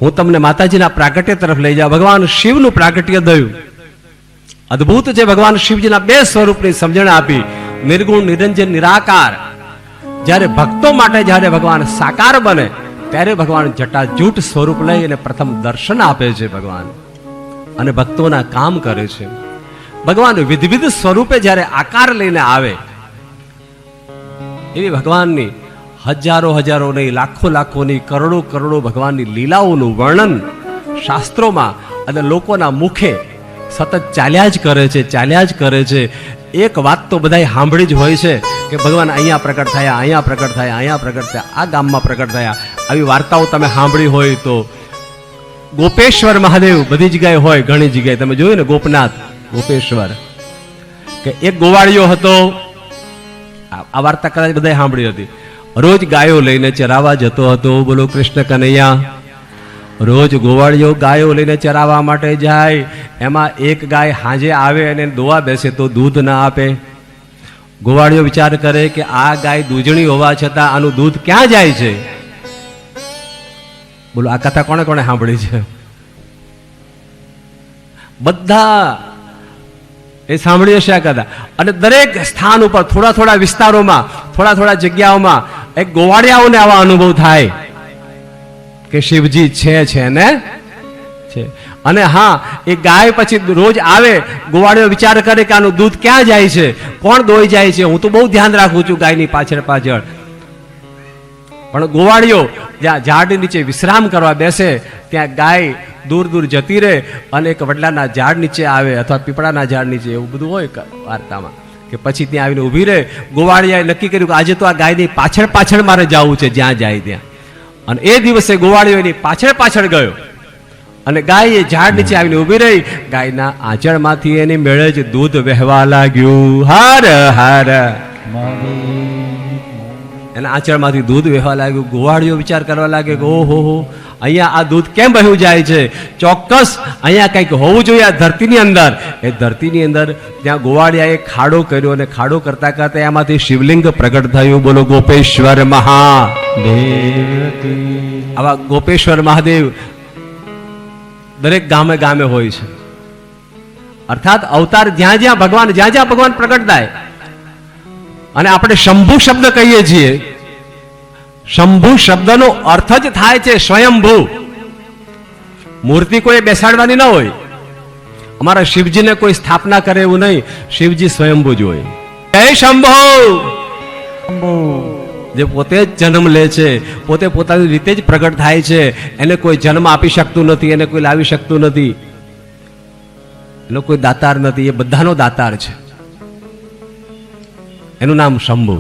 હું તમને માતાજીના પ્રાગટ્ય તરફ લઈ જાઉં. ભગવાન શિવનું પ્રાગટ્ય થયું. અદ્ભુત છે. ભગવાન શિવજીના બે સ્વરૂપની સમજણ આપી, નિર્ગુણ, નિરંજન, નિરાકાર. જ્યારે ભક્તો માટે જ્યારે ભગવાન સાકાર બને ત્યારે ભગવાન જટાજૂટ સ્વરૂપ લઈ અને પ્રથમ દર્શન આપે છે ભગવાન, અને ભક્તોના કામ કરે છે. ભગવાન વિવિધ સ્વરૂપે જ્યારે આકાર લઈને આવે, એવી ભગવાનની હજારો હજારો નહીં, લાખો લાખોની, કરોડો કરોડો ભગવાનની લીલાઓનું વર્ણન શાસ્ત્રોમાં અને લોકોના મુખે સતત ચાલ્યા જ કરે છે, ચાલ્યા જ કરે છે. એક વાત તો બધાય સાંભળી જ હોય છે કે ભગવાન અહીંયા પ્રગટ થયા, અહીંયા પ્રગટ થયા, અહીંયા પ્રગટ થયા, આ ગામમાં પ્રગટ થયા. આવી વાર્તાઓ તમે સાંભળી હોય તો ગોપેશ્વર મહાદેવ બધી જગ્યાએ હોય, ઘણી જગ્યાએ તમે જોયું ને, ગોપનાથ, ગોપેશ્વર, કે એક ગોવાળિયો હતો. આ વાર્તા કદાચ બધાય સાંભળી હતી. રોજ ગાયો લઈને ચરાવવા જતો હતો. બોલો કૃષ્ણ કનૈયા. રોજ ગોવાળિયો ગાયો લઈને ચરાવવા માટે જાય. એમાં એક ગાય હાંજે આવે અને દોવા બેસે તો દૂધ ના આપે. ગોવાળિયો વિચાર કરે કે આ ગાય દૂધણી હોવા છતાં આનું દૂધ ક્યાં જાય છે? બોલો આ કથા કોણે કોણે સાંભળી છે? બધા એ સાંભળી હશે આ કથા. અને દરેક સ્થાન ઉપર, થોડા થોડા વિસ્તારોમાં, થોડા થોડા જગ્યાઓમાં એક ગોવાળિયાઓને આવા અનુભવ થાય કે શિવજી છે ને છે. અને હા, એ ગાય પછી રોજ આવે, ગોવાળિયો વિચાર કરે કે આનું દૂધ ક્યાં જાય છે, કોણ દોઈ જાય છે. હું તો બહુ ધ્યાન રાખું છું ગાયની પાછળ પાછળ. પણ ગોવાળિયો જ્યાં ઝાડ નીચે વિશ્રામ કરવા બેસે, ત્યાં ગાય દૂર દૂર જતી રહે અને એક વડલાના ઝાડ નીચે આવે, અથવા પીપળાના ઝાડ નીચે, એવું બધું હોય વાર્તામાં. કે પછી ત્યાં આવીને ઊભી રહે. ગોવાળિયાએ નક્કી કર્યું કે આજે તો આ ગાયની પાછળ પાછળ મારે જવું છે, જ્યાં જાય ત્યાં. અને એ દિવસે ગોવાળિયો એની પાછળ પાછળ ગયો અને ગાય એ ઝાડ નીચે આવીને ઊભી રહી. ગાયના આંચળમાંથી એની મેળે જ દૂધ વહેવા લાગ્યું. હર હર, એના આંચળમાંથી દૂધ વહેવા લાગ્યું. ગોવાળિયો વિચાર કરવા લાગે કે ઓહો હો, અહીંયા આ દૂધ કેમ વહેવું જાય છે? ચોક્કસ અહીંયા કંઈક હોવું જોઈએ આ ધરતીની અંદર. એ ધરતીની અંદર ત્યાં ગોવાળિયાએ ખાડો કર્યો, અને ખાડો કરતા કરતા એમાંથી શિવલિંગ પ્રગટ થયું. બોલો ગોપેશ્વર મહાદેવ. આવા ગોપેશ્વર મહાદેવ દરેક ગામે ગામે હોય છે. અર્થાત અવતાર જ્યાં જ્યાં ભગવાન પ્રગટ થાય. અને આપણે શંભુ શબ્દ કહીએ છીએ. શંભુ શબ્દનો અર્થ જ થાય છે સ્વયંભૂ. મૂર્તિ કોઈ બેસાડવાની ન હોય. અમારા શિવજીને કોઈ સ્થાપના કરે એવું નહીં. શિવજી સ્વયંભૂ જ હોય. જય શંભુ. જે પોતે જ જન્મ લે છે, પોતે પોતાની રીતે જ પ્રગટ થાય છે. એને કોઈ જન્મ આપી શકતું નથી, એને કોઈ લાવી શકતું નથી. એનો કોઈ દાતાર નથી. એ બધાનો દાતાર છે. એનું નામ શંભુ.